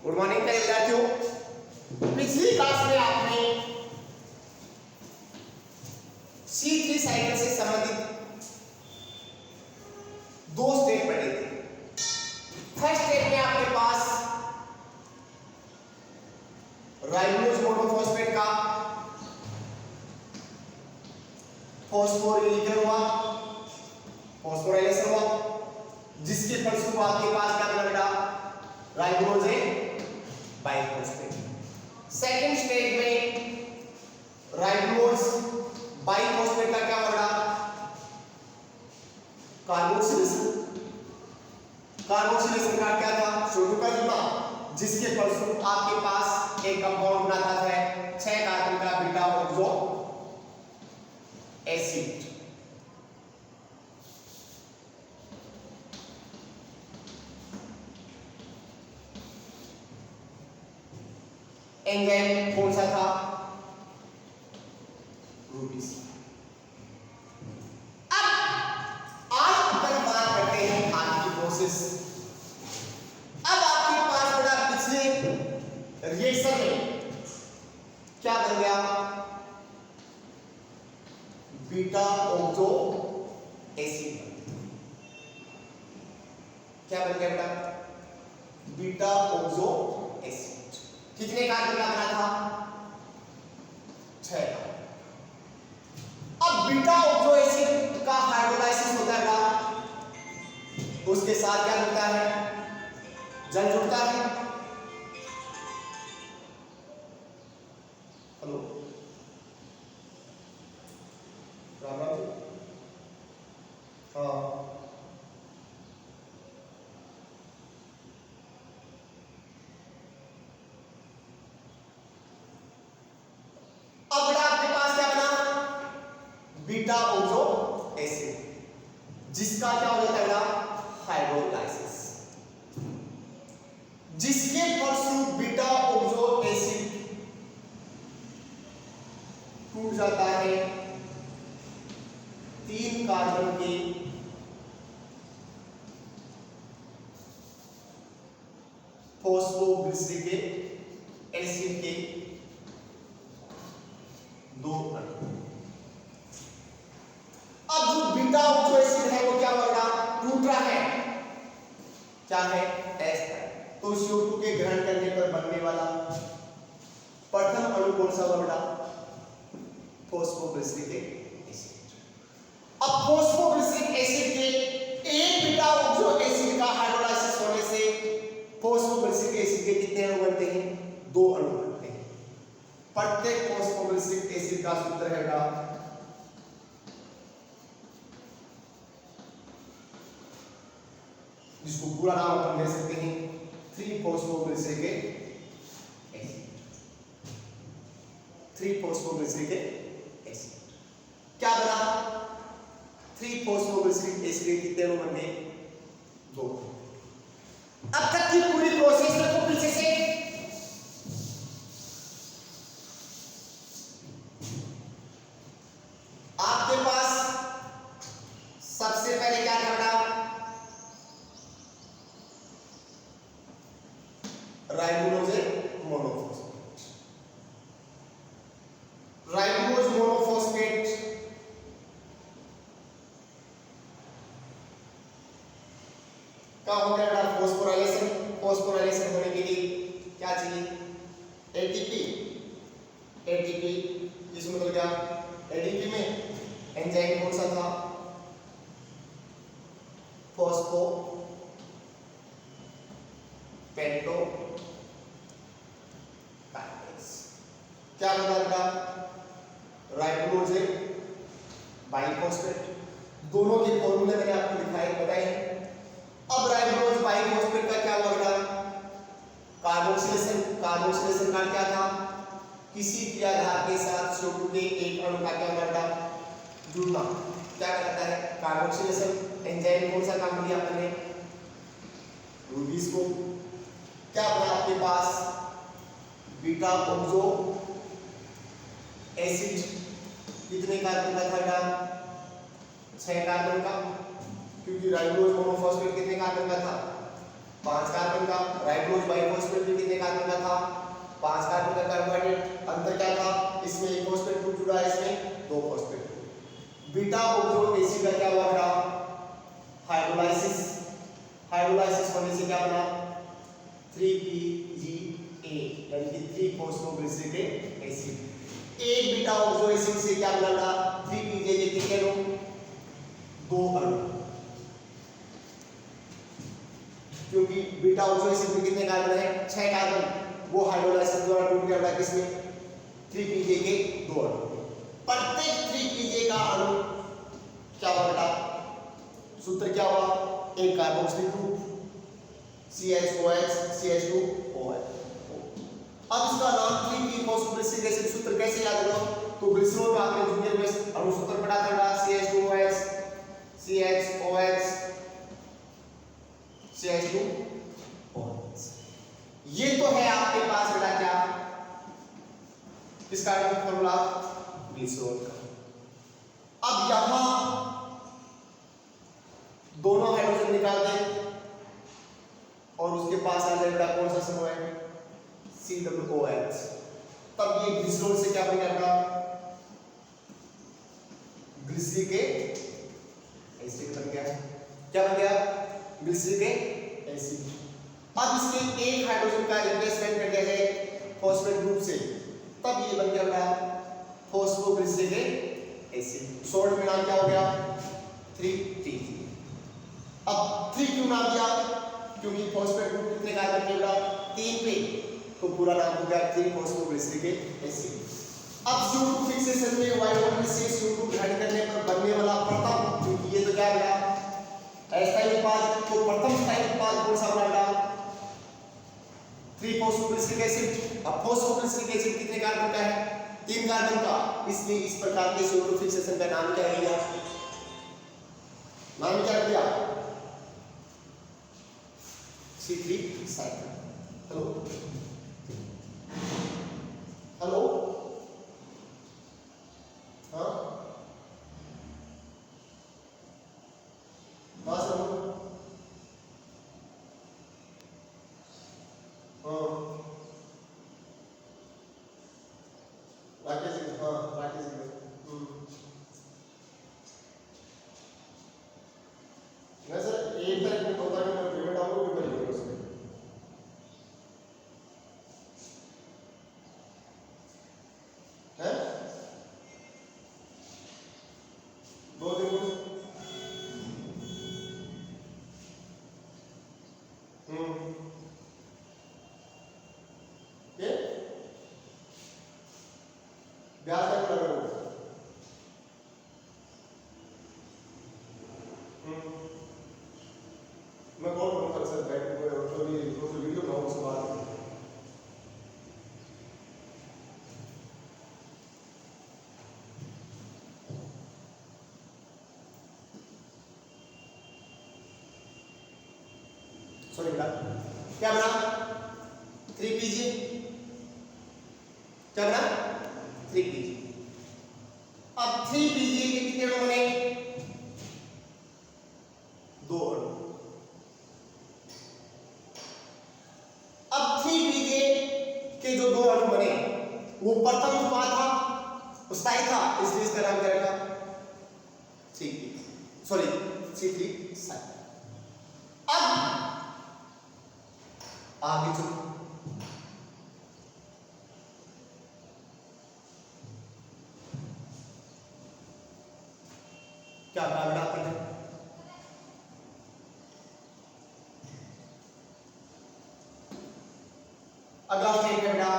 Good morning प्यारे विद्यार्थियों। पिछली क्लास में आपने C3 साइकिल से संबंधित दो स्टेप पढ़े थे। फर्स्ट स्टेप में आपके पास राइबोज मोनोफॉस्फेट का फॉस्फोरिलेशन हुआ, फॉस्फोराइलेशन हुआ, जिसके फलस्वरूप आपके पास क्या बना बेटा? राइबोज है बाइफॉस्फेट। सेकंड स्टेज में राइबोज बाइफॉस्फेट का क्या बना? कार्बोक्सिलेशन। कार्बोक्सिलेशन का क्या था? शुरू कर जुड़ा, जिसके फलस्वरूप आपके पास एक कंपाउंड बना था 6 कार्बन का बीटा ऑक्सो एसिड। एंजाइम कौन सा था? रूबीज। अब आज अपन बात करते हैं आज की प्रोसेस। अब आपके पास बड़ा पिछले रिएक्शन में क्या बन गया? Beta oxo acid. क्या बन गया बेटा? Beta oxo acid. कितने कार्बन का बना था? 6 का। अब बीटा ऑक्सो एसिड का हाइड्रोलाइसिस होता है, उसके साथ क्या होता है? जल जुड़ता है। हेलो राम राम जी। हाँ अब बेटा आपके पास क्या बना? बीटा ऑक्सो एसिड, जिसका क्या हो जाता है? हाइड्रोलाइसिस, जिसके फलस्वरूप बीटा ऑक्सो एसिड टूट जाता है 3 कार्बन के फॉस्फोग्लिसरिक एसिड के 2 अणु। अब जो बीटा ऑक्सो एसिड है वो क्या होगा? टूट रहा है। क्या है? एस है। तो CO2 के ग्रहण करने पर बनने वाला प्रथम अणु कौन सा होगा? Phosphoglyceric acid. अब फॉस्फोग्लिसरिक एसिड के एक बीटा ऑक्सो एसिड का हाइड्रोलाइसिस होने से फॉस्फोग्लिसरिक एसिड के कितने अणु बनते हैं? 2 अणु बनते हैं। प्रत्येक फॉस्फोग्लिसरिक एसिड का सूत्र है जिसको पूरा नाम अपन ले सकते हैं 3-फॉस्फोग्लिसरिक एसिड। 3-फॉस्फोग्लिसरिक एसिड क्या बना? 3-फॉस्फोग्लिसरिक एसिड कितने अणु बन गए? 2। अब तक की पूरी प्रोसेस को पीछे से आपके पास सबसे पहले क्या करना? Ribose monophosphate. राइबोज मोनोफॉस्फेट का हो गया फॉस्फोराइलेशन। फॉस्फोराइलेशन होने के लिए क्या चाहिए? एटीपी। एटीपी इसमें मतलब क्या? एटीपी में एंजाइम कौन सा था? Phospho pento kinase. क्या बना बेटा? Ribose biphosphate. दोनों के फॉर्मूले मैंने आपको दिखाए बताए। अब राइबोज बाइफॉस्फेट का क्या हुआ बेटा? कार्बोक्सिलेशन। कार्बोक्सिलेशन का क्या था? किसी क्रियाधार के साथ CO2 के एक अणु का क्या होगा? जुड़ना। क्या कहता है? कार्बोक्सिलेशन। एंजाइम कौन सा काम किया आपने? रूबीज को। क्या बना आपके पास? Beta oxo acid. कितने कार्बन का था? 6 कार्बन का, क्योंकि राइबोज मोनोफॉस्फेट कितने कार्बन का था? 5 कार्बन का। राइबोज बाइफॉस्फेट भी कितने 5 कार्बन का कार्बोहाइड्रेट। अंतर क्या था, इसमें एक फॉस्फेट ग्रुप जुड़ा है, इसमें 2 phosphate group. Beta oxo acid का क्या हुआ बेटा, हाइड्रोलाइसिस। हाइड्रोलाइसिस होने से क्या बना 3PGA यानी कि 3-फॉस्फोग्लिसरिक एसिड। एक बीटा ऑक्सो एसिड से क्या बना 3PGA के कितने अणु, 2 अणु, क्योंकि बीटा ऑक्सो एसिड में कितने कार्बन है 6 कार्बन, वो हाइड्रोलाइसिस द्वारा टूट गया बेटा किसमें 3PGA के 2 अणु। प्रत्येक 3PGA का अणु क्या हुआ बेटा, सूत्र क्या हुआ, एक कार्बोक्सिलिक ग्रुप CH2OH CH2OH। अब इसका नाम 3-फॉस्फोग्लिसरिक एसिड। सूत्र कैसे याद करो, तो ग्लिसरॉल का आपने जूनियर में अणु सूत्र पढ़ा था बेटा CH2OH CH2OH। ये तो है आपके पास बेटा क्या, किसका फॉर्मूला, ग्लिसरॉल का। अब यहां दोनों हाइड्रोजन निकाल दें और उसके पास आ जाए बेटा कौन सा समूह है COOH। तब ये ग्लिसरॉल से क्या बन गया, ग्लिसरिक एसिड बन गया। क्या बन गया, ग्लिसरिक एसिड। अब इसके एक हाइड्रोजन का रिप्लेसमेंट कर दिया जाए फॉस्फेट ग्रुप से, तब ये बन गया बेटा फॉस्फोग्लिसरिक एसिड। शॉर्ट में नाम क्या हो गया 3PG। अब 3 क्यों नाम दिया, क्योंकि फॉस्फेट ग्रुप कितने कार्बन के बेटा 3 पे, तो पूरा नाम हो गया 3-फॉस्फोग्लिसरिक एसिड। अब CO2 फिक्सेशन में Y बॉन्ड से CO2 ग्रहण करने पर बनने वाला प्रथम, क्योंकि ये तो क्या बेटा अस्थायी उत्पाद, तो प्रथम स्थायी उत्पाद कौन सा बना 3-फॉस्फोग्लिसरिक एसिड। अब फॉस्फोग्लिसरिक एसिड कितने कार्बन का है 3 कार्बन का, इसलिए इस प्रकार के CO2 फिक्सेशन का नाम क्या दिया, नाम क्या दिया C3 साइकिल। हेलो हेलो, हाँ हाँ सर, हाँ राकेश जी, हाँ राकेश जी, नहीं सर 1 तारीख में 2 तारीख में पेमेंट आपको भी करेंगे उसमें, है 2 दिन में। ये ब्याज का क्या लगेगा, मैं कॉल करूँगा सर बैठ के, तो वीडियो बनाऊँ उसके बाद। सॉरी बेटा, क्या बना 3PG, क्या बना 3PG। अब 3PG के कितने अणु बने 2 अणु। अब 3PG के जो 2 अणु बने वो प्रथम उत्पाद था, स्थायी था, इसलिए इसका नाम क्या रखा C3 साइकिल। अब आगे चलो, क्या कहा बेटा आपने, अगला स्टेप है बेटा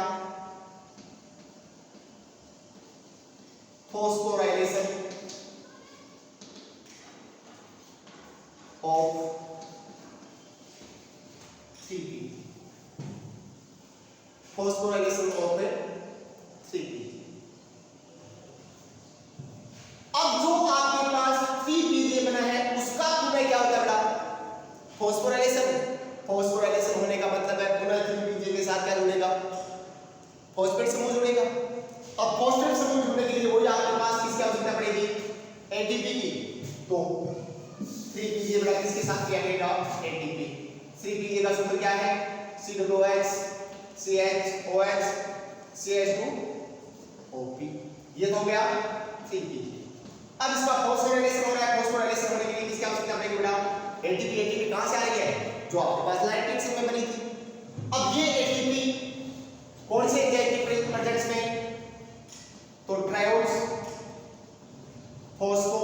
phosphorylation of 3PG। Phosphorylation of 3PG। अब जो आपके पास 3PG बना है उसका पुनः क्या होता है बेटा फॉस्फोराइलेशन। फॉस्फोराइलेशन होने का मतलब है पुनः 3PG के साथ क्या जुड़ेगा फॉस्फेट समूह जुड़ेगा। अब फॉस्फेट समूह जुड़ने के लिए वही आपके पास किसकी आवश्यकता पड़ेगी ATP की। तो 3PG बेटा किसके साथ क्या करेगा ATP। 3PG का सूत्र क्या है COOH CHOH CH2OP। ये तो हो गया 3Pg। अब इसका फॉस्फोराइलेशन हो रहा है, फॉस्फोराइलेशन होने के लिए किसकी आवश्यकता पड़ेगी बेटा? ATP। ATP कहां से आ रही है? जो आपके पास लाइटिक में बनी थी। अब ये ATP कौन से एंजाइम के प्रेजेंस में? तो ट्रायोड्स फॉस्फो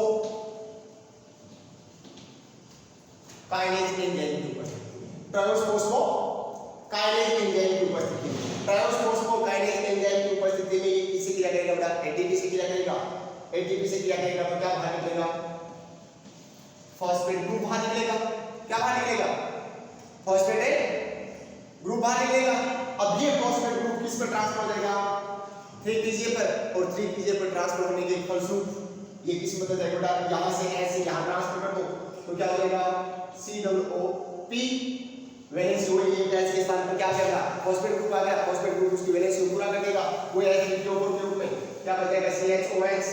काइनेज एंजाइम की उपस्थिति में, ट्रायोड्स फॉस्फो काइनेज एंजाइम की उपस्थिति में, ट्रायोड्स फॉस्फो काइनेज एंजाइम की उपस्थिति में किससे क्रिया करेगा बेटा? ATP से क्रिया करेगा। ATP से क्रिया करेगा तो क्या बाहर निकलेगा? फॉस्फेट ग्रुप बाहर निकलेगा। क्या बाहर निकलेगा? फॉस्फेट ग्रुप बाहर निकलेगा। अब ये फॉस्फेट ग्रुप किस पर ट्रांसफर हो जाएगा? 3Pga पर, और 3Pga पर ट्रांसफर होने के फलस्वरूप ये किस में बदल जाएगा बेटा? यहां से ऐसे यहां ट्रांसफर कर दो तो क्या हो जाएगा? COOP। वैलेंसी हुई एक गैस के स्थान पर क्या आ जाएगा? फॉस्फेट ग्रुप आ गया। फॉस्फेट ग्रुप उसकी वैलेंसी को पूरा कर देगा। वो H3PO4 के रूप में क्या बच जाएगा? CHOH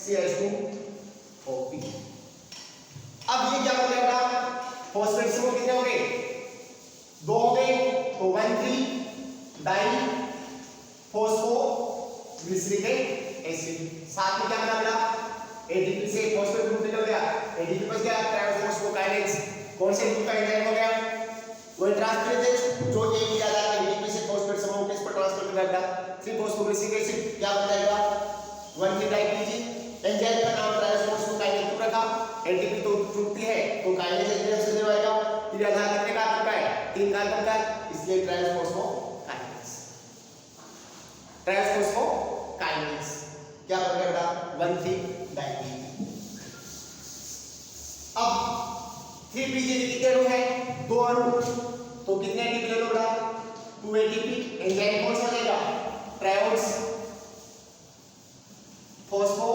CH2OP। अब ये क्या हो जाएगा? फॉस्फेट समूह कितने हो गए? 2 हो गए, तो 1,3 डाई फॉस्फो ग्लिसरिक एसिड। साथ में क्या बना बेटा? ATP से फॉस्फेट ग्रुप निकल गया, ATP बच गया, ट्रायोड्स फॉस्फो काइनेज कौन से ग्रुप का एंजाइम हो गया? वो ट्रांसफरेज जो एक ही आधार ATP से फॉस्फेट समूह किस पर ट्रांसफर कर देगा? 3-फॉस्फोग्लिसरिक एसिड। क्या बन जाएगा? 1,3-DiPG। एंजाइम का नाम ट्रायोड्स फॉस्फो काइनेज क्यों रखा? ATP तो टूटती है तो काइनेज एंजाइम से देवाएगा। फिर आधार कितने कार्बन का है? 3 कार्बन का, इसलिए ट्रायोड्स फॉस्फो काइनेज। ट्रायोड्स फॉस्फो काइनेज क्या बन गया बेटा? 1,3-DiPG। अब 3Pg कितने अणु है? 2 अणु, तो कितने ATP ले लो बेटा? 2 ATP। एंजाइम कौन सा लेगा? ट्रायोड्स फॉस्फो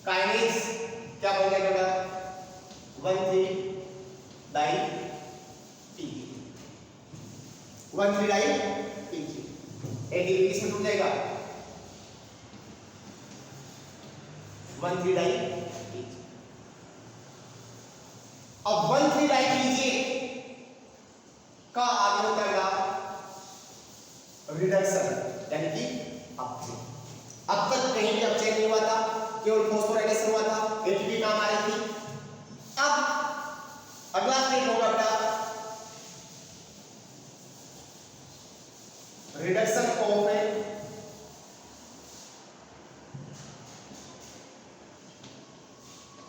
काइनेज क्या बन जाएगा बेटा? 1,3-DiPG। 1,3-DiPG। ATP किसमें टूट जाएगा? 1,3-DiPG। अब 1,3-DiPG का आगे होता है रिडक्शन, यानी कि अपचयन। अब तक कहीं भी अपचयन नहीं हुआ था, केवल फॉस्फोराइलेशन हुआ था, ATP काम आ रही थी। अब अगला स्टेप होगा बेटा रिडक्शन ऑफ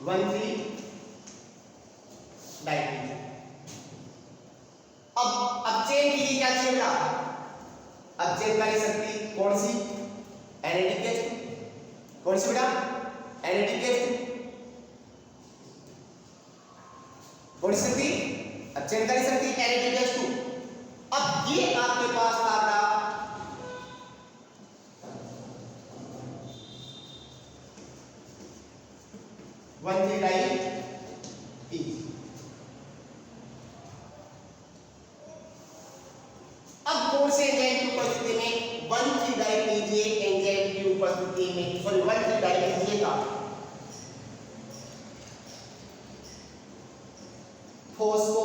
1,3-DiPG। अब अपचयन के लिए क्या चाहिए बेटा? अपचयनकारी शक्ति कौन सी? NADPH। कौन सी बेटा? NADPH। कौन सी शक्ति? अपचयनकारी शक्ति NADPH। अब ये आपके पास था बेटा 1,3-DiPG। अब कौन से एंजाइम की उपस्थिति में? 1,3-DiPG एंजाइम की उपस्थिति में, सॉरी 1,3-DiPG का फॉस्फो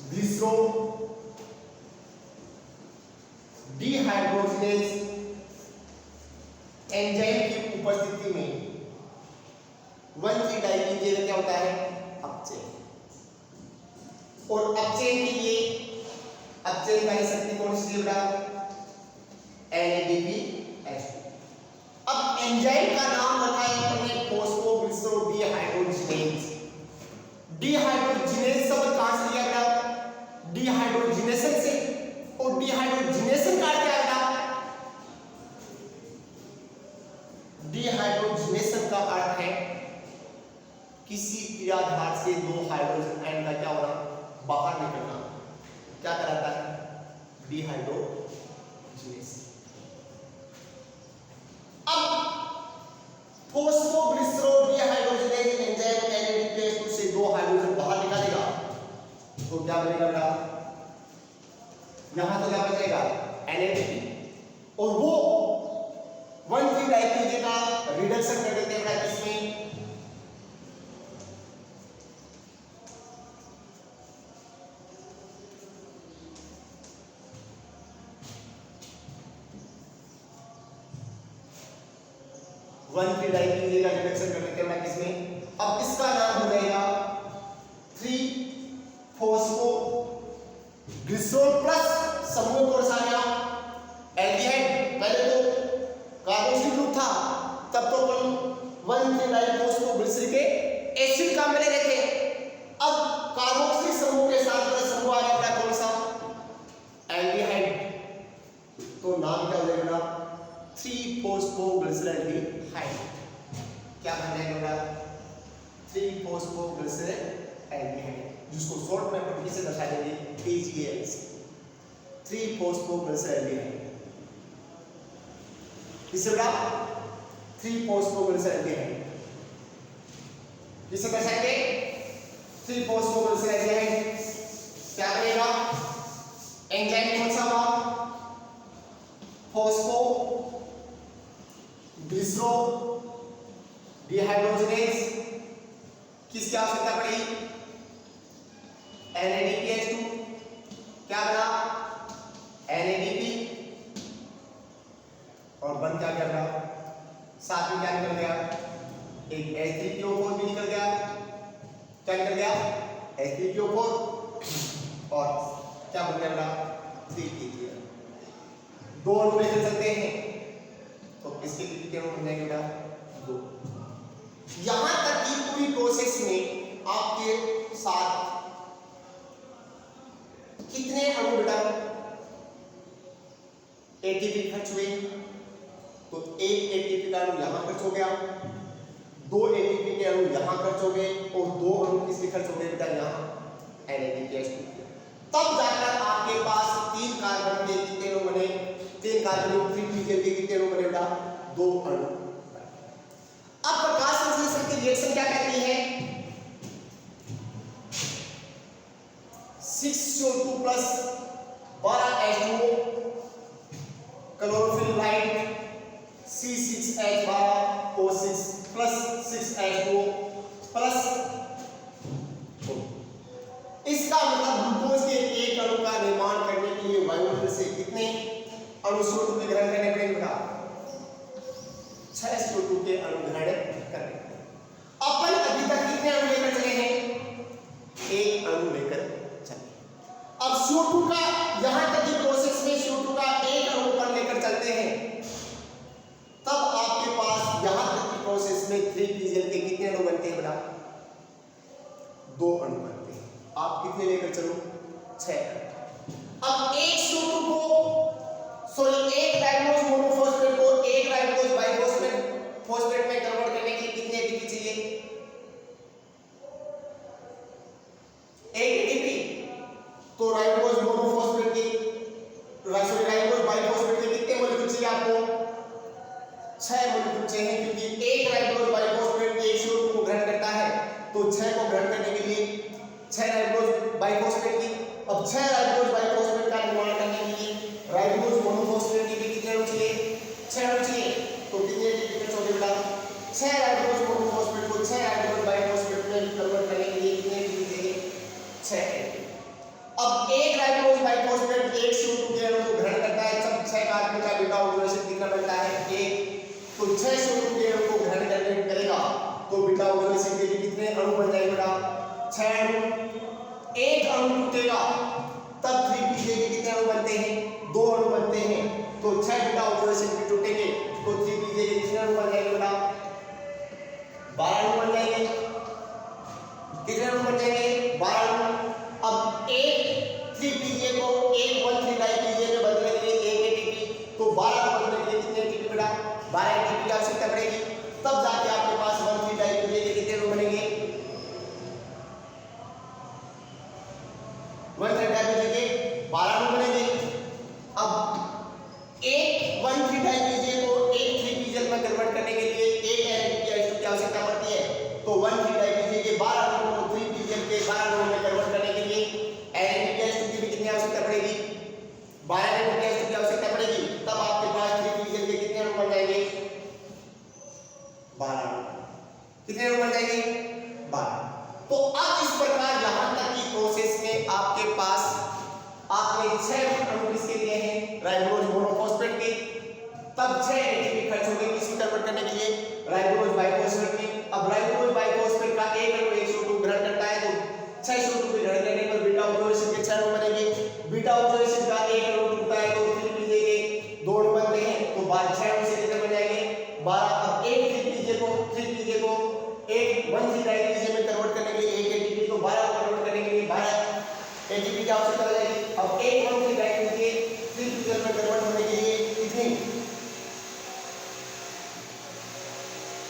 ग्लिसरो डिहाइड्रोजिनेज एंजाइम की उपस्थिति में 1,3-DiPG में क्या होता है? अपचयन। और अपचयन के लिए अपचयनकारी शक्ति कौन सी बेटा? NADPH। अब एंजाइम का नाम रखा है हमने फॉस्फोग्लिसरो डिहाइड्रोजिनेज। डिहाइड्रोजिनेज शब्द कहां से लिया गया? डिहाइड्रोजिनेशन से। और डिहाइड्रोजिनेशन का क्या है? डिहाइड्रोजिनेशन का अर्थ है किसी क्रियाधार से 2 हाइड्रोजन आयन का क्या होना? बाहर निकलना। क्या कहलाता है? डिहाइड्रोजिनेशन। अब फॉस्फोग्लिसरो डिहाइड्रोजिनेज एंजाइम NADPH से 2 हाइड्रोजन बाहर निकालेगा तो क्या बनेगा बेटा? यहां तो क्या बचेगा? NADP। और वो 1,3-DiPG का रिडक्शन कर देते हैं किसमें? 1,3 डाइपीजीए का रिडक्शन करने के बाद किसमें, अब इसका नाम हो जाएगा 3-फॉस्फोग्लिसरॉल प्लस समूह कौन सा गया, एल्डिहाइड। पहले तो कार्बोक्सिल ग्रुप था, तब तो अपन 1,3 डाइफॉस्फोग्लिसरिक एसिड का मिले थे। अब कार्बोक्सिल समूह के साथ में समूह आ गया कौन सा, एल्डिहाइड। तो नाम क्या हो जाएगा, 3-फॉस्फोग्लिसरैल्डिहाइड। क्या बन जाएगा, 3-फॉस्फोग्लिसरैल्डिहाइड, जिसको शॉर्ट में अपन किसे दर्शाएंगे, PGS, 3-फॉस्फोग्लिसरैल्डिहाइड। किसे बता, 3-फॉस्फोग्लिसरैल्डिहाइड। किसे दर्शाएंगे, 3-फॉस्फोग्लिसरैल्डिहाइड। क्या बनेगा, एंजाइम कौन सा हुआ, फॉस्फोग्लिसरोडिहाइड्रोजनेज। किसकी आवश्यकता पड़ी, NADPH2। क्या बना, NADP, और बन क्या कर रहा, साथ में क्या निकल गया, एक H3PO4 भी निकल गया। क्या निकल गया, H3PO4, और क्या बन गया, 3PGL। दो अणु लेकर चलते हैं तो इसके कितने अणु बन जाएंगे, 2। यहां तक की पूरी प्रोसेस में आपके साथ कितने अणु बेटा, एटीपी खर्च हुए। तो एक एटीपी का अणु यहां खर्च हो गया, 2 एटीपी के अणु यहां खर्च हो गए, और 2 अणु किसके खर्च हो गए बेटा, यहां NADPH2। तब जाकर आपके पास 3 कार्बन के कितने अणु बने, 3 कार्बन 3PGL के कितने अणु बने बेटा, 2 अणु। अब प्रकाश संश्लेषण की रिएक्शन क्या कहती है, 6CO2 plus 12H2O chlorophyll light C6H12O6 plus 6H2O plus. इसका मतलब ग्लूकोज के एक अणु का निर्माण करने के लिए वायुमंडल से कितने अणु CO2 के ग्रहण करने पड़ेंगे बेटा, 6 CO2 के अणु ग्रहण करने। अपन अभी तक कितने अणु लेकर चले हैं, 1 अणु लेकर चले। अब CO2 का यहां तक की प्रोसेस में CO2 का 1 अणु पर लेकर चलते हैं, तब आपके पास यहां तक की प्रोसेस में 3PGL के कितने अणु बनते हैं बेटा, 2 अणु बनते हैं। आप कितने लेकर चलो, 6। अब एक CO2 को एक राइबोज मोनोफॉस्फेट को एक राइबोज बाइफॉस्फेट में कन्वर्ट करने के लिए कितने एटीपी चाहिए, 1 एटीपी। तो राइबोज मोनोफॉस्फेट की राइबोज बाइफॉस्फेट के कितने मॉलिक्यूल चाहिए आपको, 6 मॉलिक्यूल चाहिए, क्योंकि एक राइबोज बाइफॉस्फेट एक CO2 को ग्रहण करता है, तो 6 को ग्रहण करने के लिए 6 राइबोज बाइफॉस्फेट की। अब 6 राइबोज बाइफॉस्फेट का निर्माण करने के लिए राइबोज मोनोफॉस्फेट के लिए कितने अणु चाहिए, 6 अणु चाहिए। तो कितने एटीपी छोटे बेटा, 6 राइबोज मोनोफॉस्फेट को 6 राइबोज बाइफॉस्फेट में कन्वर्ट करने के लिए कितने एटीपी चाहिए, 6 एटीपी। अब एक राइबोज बाइफॉस्फेट एक CO2 के अणु को ग्रहण करता है, जब 6 कार्बन का बीटा ऑक्सीडेशन कितना बनता है, 1। तो 6 CO2 के अणु को ग्रहण करने करेगा तो बीटा ऑक्सीडेशन के लिए कितने अणु बन जाएंगे बेटा, 6 अणु। एक अणु टूटेगा तब 3PGL के कितने अणु बनते हैं, 2 अणु बनते हैं। तो 6 बीटा ऑक्सीडेशन के टूटेंगे तो 3PGL के कितने अणु बन जाएंगे बेटा, 12 अणु बन जाएंगे। कितने अणु बन जाएंगे, 12 अणु। अब एक 3PGL को एक 1,3 डाइपीजीएल में बदलने के लिए 1 एटीपी, तो 12 को बदलने के लिए कितने एटीपी बेटा, 12 एटीपी की आवश्यकता पड़ेगी। तब जाके आपके पास 1,3 डाइपीजीएल के कितने अणु बनेंगे, 1,3 डाइपीजीएल के 12 अणु बनेंगे। अब एक 1,3 डाइपीजीएल को एक 3PGL में कन्वर्ट करने के लिए 1 NADPH2 की आवश्यकता पड़ती है। तो 1,3 डाइपीजीएल के 12 अणु को 3PGL के 12 अणु में कन्वर्ट करने के लिए NADPH2 की भी कितनी आवश्यकता पड़ेगी, 12 NADPH2 की आवश्यकता पड़ेगी। तब आपके पास 3PGL के कितने अणु बन जाएंगे, 12 अणु। कितने अणु बन जाएंगे, 12। तो अब इस प्रकार यहां तक की प्रोसेस में आपके पास आपने 6 अणु किसके लिए हैं, राइबोज मोनोफॉस्फेट के। तब 6 एटीपी खर्च हो गए किसको कन्वर्ट करने के लिए, राइबोज बाइफॉस्फेट में। अब राइबोज बाइफॉस्फेट का एक अणु 102 ग्रहण करता है तो 602 के ग्रहण करने पर बीटा ऑक्सो एसिड के 6 अणु बनेंगे। बीटा ऑक्सो एसिड का एक अणु टूटता है तो 3PJ के 2 अणु बनते हैं तो 6 अणु से कितने बन जाएंगे 12। अब एक 3PJ को एक 1 डाइपीजे में कन्वर्ट करने के लिए 1 एटीपी तो 12 को कन्वर्ट करने के लिए 12 एटीपी की आवश्यकता हो जाएगी। अब एक 1 डाइपीजे 3PJ में कन्वर्ट होने के लिए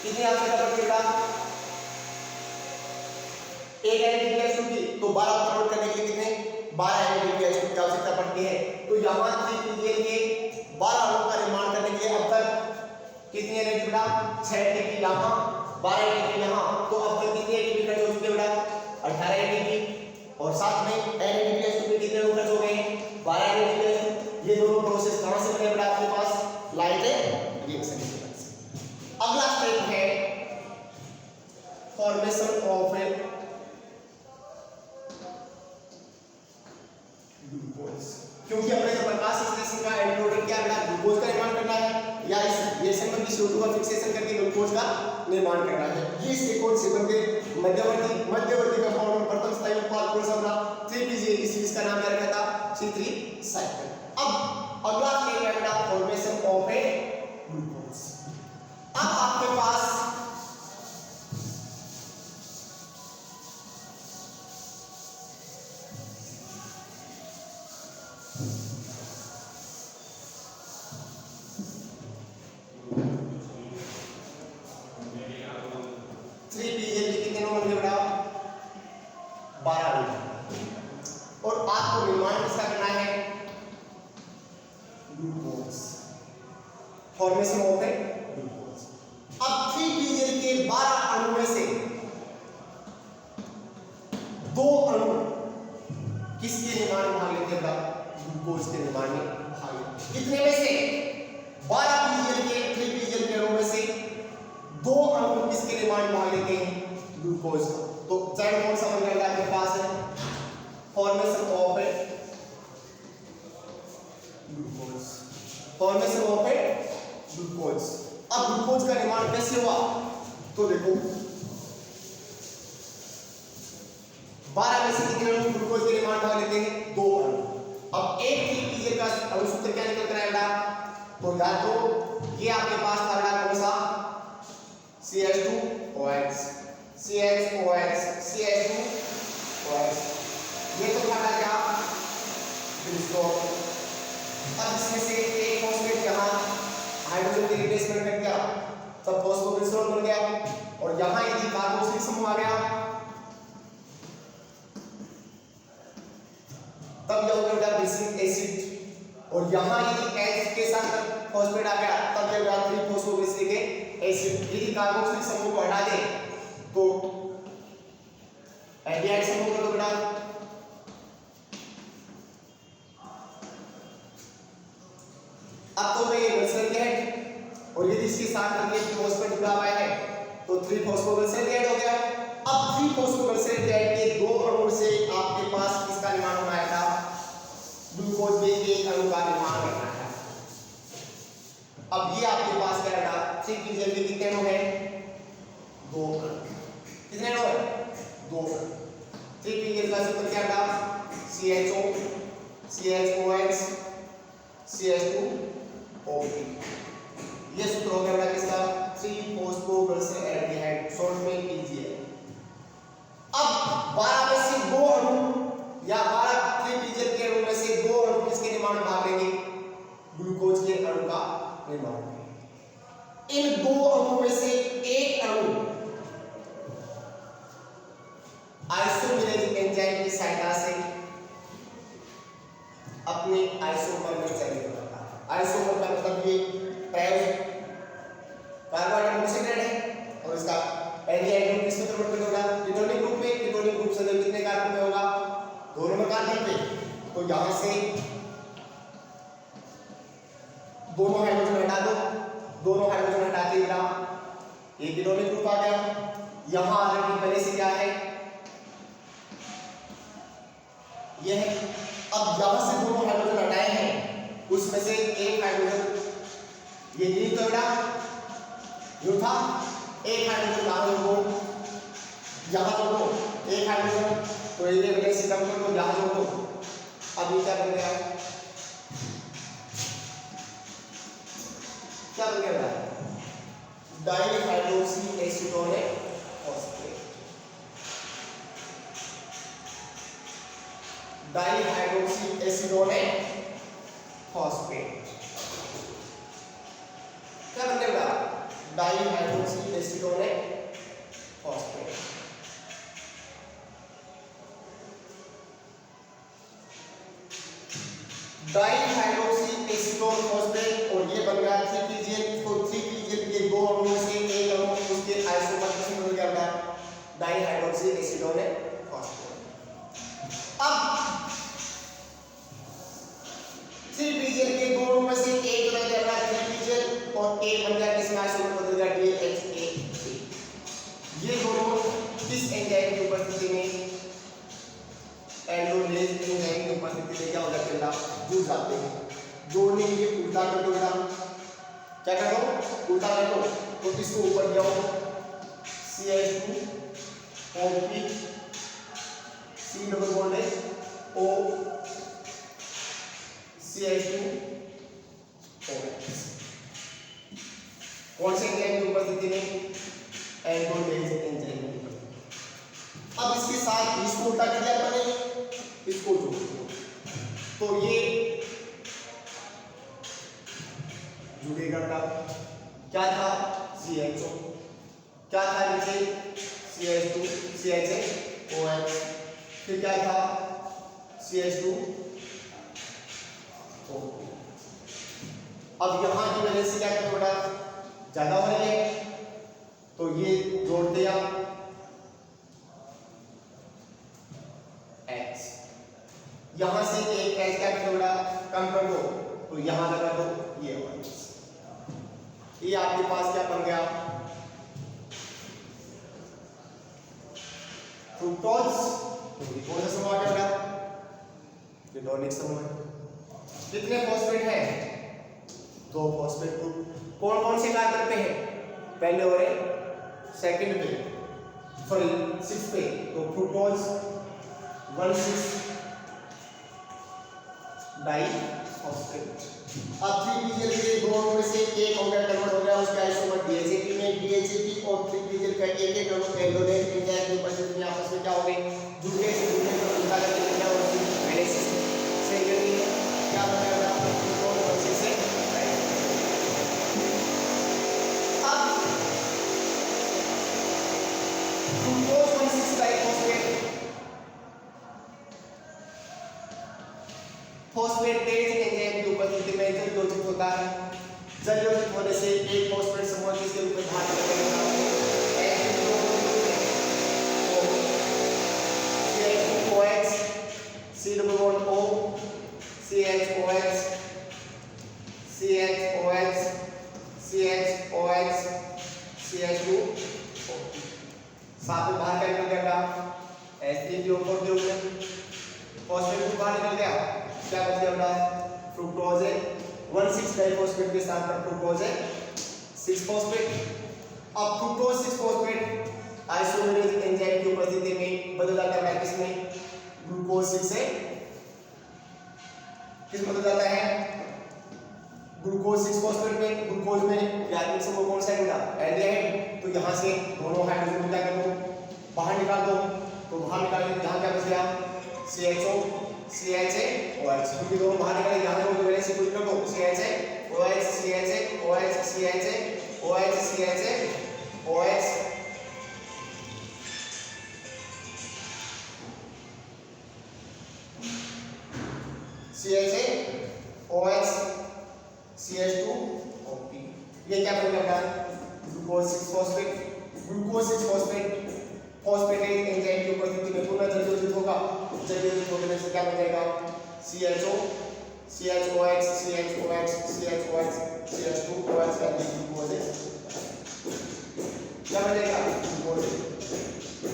कितनी आवश्यकता पड़ेगा एक एनएडीपीएच2 की तो 12 को कन्वर्ट करने के लिए कितने 12 एनएडीपीएच2 की आवश्यकता पड़ती है। तो यहां 3PJ के 12 अणुओं का निर्माण करने के लिए अब तक कितनी एनएडीपी बेटा 6 एटीपी यहां 12 एटीपी यहां तो अब तक कितनी एटीपी खर्च हो चुके हैं बेटा 18 एटीपी और साथ में एनएडीपीएच2 में कितने खर्च हो गए 12 एनएडीपीएच2। ये दोनों प्रोसेस कहां से बने बेटा आपके पास लाइट रिएक्शन से। अगला स्टेप है फॉर्मेशन ऑफ ए ग्लूकोज। क्योंकि अपने जो प्रकाश संश्लेषण का एंड प्रोडक्ट क्या बेटा ग्लूकोज का निर्माण करना है या इस रिएक्शन में CO2 का फिक्सेशन करके ग्लूकोज का निर्माण करना है। ये स्टेकोड से बनते मध्यवर्ती कंपाउंड में प्रथम स्थायी उत्पाद कौन सा बना 3PJ। इस चीज का नाम क्या रखा था C3 साइकिल। अब अगला स्टेप है बेटा फॉर्मेशन ऑफ ए ग्लूकोज। अब आपके पास और आपको निर्माण किसका करना है glucose formation of A glucose. अब 3PJ के 12 अणु में से 2 अणु किसके निर्माण में भाग लेते हैं ग्लूकोज के निर्माण में भाग लेते। कितने में से 3PJ के अणु में से 2 अणु किसके निर्माण में भाग लेते हैं ग्लूकोज का। तो Z कौन सा बन जाएगा आपके पास है formation of A glucose. Formation of A glucose. अब ग्लूकोज का निर्माण कैसे हुआ तो देखो 12 में से कितने अणु ग्लूकोज के निर्माण भाग लेते हैं 2 अणु। अब एक 3PJ का अणुसूत्र क्या निकल कर आएगा तो या तो ये आपके पास था बेटा कौन सा CH2OH CHOH CH2OH ये तो था क्या ग्लिसरॉल। अब इसमें से एक फॉस्फेट यहां हाइड्रोजन की रिप्लेसमेंट कर दिया तब फॉस्फोग्लिसरॉल बन गया और यहां यदि कार्बोक्सिलिक समूह आ गया तब यह हो गया ग्लिसरिक एसिड और यहां यदि H के साथ फॉस्फेट आ गया तब यह हो गया 3-फॉस्फोग्लिसरिक एसिड। यदि कार्बोक्सिलिक समूह को हटा दे तो एल्डिहाइड समूह का बेटा अब तो ये ग्लिसरॉल है और यदि इसके साथ अगर फॉस्फेट जुड़ा हुआ है तो 3-फॉस्फोग्लिसराइड हो गया। अब 3-फॉस्फोग्लिसराइड के 2 अणु से आपके पास किसका निर्माण होना है ग्लूकोज के एक अणु का निर्माण करना है। अब ये आपके पास क्या बेटा 3PJ के कितने अणु हैं 2 अणु। कितने अणु हैं 2 अणु। 3PJ का सूत्र क्या बेटा CHO CHOH CH2OH ये सूत्र हो गया बेटा किसका 3-फॉस्फोग्लिसराइड शॉर्ट में PGL। अब 12 में से 2 अणु या 12 3PJ के अणु में से 2 अणु किसके निर्माण में भाग लेंगे ग्लूकोज के अणु का निर्माण करेंगे। इन 2 अणु में से एक अणु आइसोमेरेज एंजाइम की सहायता से अपने आइसोमर में चले जाता है। आइसोमर का मतलब ये कार्बोहाइड्रेट मोनोसेकेराइड है और इसका एल्डिहाइड ग्रुप किसमें कन्वर्ट होगा कीटोनिक ग्रुप में। कीटोनिक ग्रुप से कितने कार्बन में होगा 2 नंबर कार्बन पे। तो यहां से दोनों हाइड्रोजन हटा दो, दोनों हाइड्रोजन हटाते ही ये कीटोनिक ग्रुप आ गया। यहां ऑलरेडी पहले से क्या है ये है। अब यहां से दोनों हाइड्रोजन हटाए हैं उसमें से एक हाइड्रोजन ये नहीं तो बेटा यो था एक हाइड्रोजन कहाँ जोड़ दो, यहाँ जोड़ दो, एक हाइड्रोजन तो ये वैलेंसी कम कर दो, यहाँ जोड़ दो। अब ये क्या बन गया, क्या बन गया, dihydroxy acetone phosphate. Dihydroxy acetone phosphate क्या बन गया, dihydroxy acetone phosphate. Dihydroxy acetone phosphate और ये बन गया 3PGN। तो 3PGN के दो अणुओं से एक अणु उसके आइसोमर किसमें बदल गया, डाइहाइड्रोक्सी एसीटोन फॉस्फेट। अब 3PGN के दो अणुओं में से एक बदल गया 3PGN और एक बन गया किसमें आइसोमर बदल गया DHA। ये दोनों किस एंजाइम की उपस्थिति में, एंडोलेज एंजाइम की उपस्थिति में क्या हो जाता है, जुड़ जाते हैं। जोड़ने के लिए उल्टा कर दो, क्या कर दो, उल्टा कर दो। तो इसको ऊपर जाओ, CH2OP, C डबल बॉन्ड है O, CH2OH। कौन से एंजाइम की उपस्थिति में, एंडोलेज एंजाइम की उपस्थिति। अब इसके साथ इसको उल्टा कर दिया मैंने, इसको जोड़ दो तो ये जुड़ेगा का क्या था, CHO, क्या था नीचे CH2 CHOH, फिर क्या था CH2। अब यहाँ की वजह से क्या कर थोड़ा ज्यादा हो रही है तो ये जोड़ दिया H, यहां से एक H क्या थोड़ा कम कर दो तो यहां लगा दो ये OH। ये आपके पास क्या बन गया, फ्रुक्टोज। तो कौन सा समूह आ गया, कीटोनिक समूह है। कितने फॉस्फेट है, दो फॉस्फेट ग्रुप। कौन कौन से कार्य करते हैं, पहले और सेकंड पे, सॉरी 6 पे। तो फ्रुक्टोज 1,6 डाइफॉस्फेट। अब 3PGN के दोनों में से एक हो गया कन्वर्ट हो गया उसका आइसोमर DHAP में, DHAP और 3PGN का एक एक अणु एंडोलेज एंजाइम की उपस्थिति में आपस में क्या हो गए, जुड़ने से जुड़ने को उल्टा करके क्या होगी, वैलेंसी से क्या बनेगा, फ्रुक्टोज 1,6 से अब फ्रुक्टोज 1,6 डाइफॉस्फेट फॉस्फेटेज एंजाइम की उपस्थिति में जल योजित होता है। जल योजित होने से एक फॉस्फेट समूह किसके रूप में धारण करेगा, CH2OH, C double bond O, CHOH, CHOH, CHOH, CH2 साथ में बाहर क्या निकल गया, H3PO4 के रूप में फॉस्फेट ग्रुप बाहर निकल गया। क्या बच गया बेटा, फ्रुक्टोज है 1,6 डाइफॉस्फेट के साथ में फ्रुक्टोज है 6 फॉस्फेट। अब फ्रुक्टोज 6 फॉस्फेट आइसोमेरेज एंजाइम की उपस्थिति में बदल जाता है किसमें, ग्लूकोज 6 से किस बदल जाता है, ग्लूकोज 6 फॉस्फेट में। ग्लूकोज में क्रियात्मक समूह कौन सा है, एल्डिहाइड। तो यहां से दोनों हाइड्रोजन को क्या कर दो, बाहर निकाल दो। तो बाहर निकालने के यहां क्या बच गया, CHO CHA-OH, क्योंकि दोनों बाहर निकाले यहां से वैलेंसी कुछ कर दो, CHA-OH CHA-OH CHA-OH CHA-OH CHA-OH CH2OP। ये क्या बन गया, glucose 6 phosphate. Glucose 6 phosphate phosphatase enzyme की उपस्थिति में पुनः जल योजित होगा। जल योजित होने से क्या बन जाएगा, CHO CHOH CHOH CHOH CH2OH का ग्लूकोज क्या बन जाएगा, ग्लूकोज।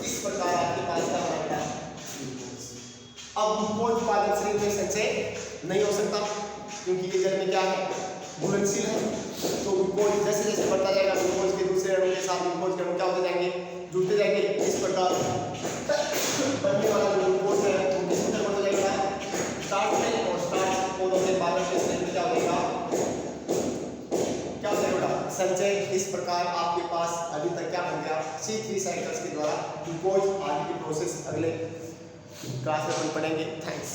इस प्रकार आपके पास क्या बनेगा, ग्लूकोज। अब ग्लूकोज उत्पादन शरीर में संचय नहीं हो सकता क्योंकि ये जल में क्या है, घुलनशील है, तो ग्लूकोज जैसे जैसे बढ़ता जाएगा ग्लूकोज के दूसरे अणु के साथ ग्लूकोज के अणु क्या होते जाएंगे, जुड़ते जाएंगे। इस प्रकार बनने वाला जो ग्लूकोज है वो किस तरह बढ़ता जाएगा, स्टार्च में, और स्टार्च पौधों के पालन के समय में क्या होगा, क्या होगा संचय। इस प्रकार आपके पास अभी तक क्या बन गया, C3 साइकिल्स के द्वारा ग्लूकोज आदि की प्रोसेस अगले क्लास में अपन पढ़ेंगे। थैंक्स।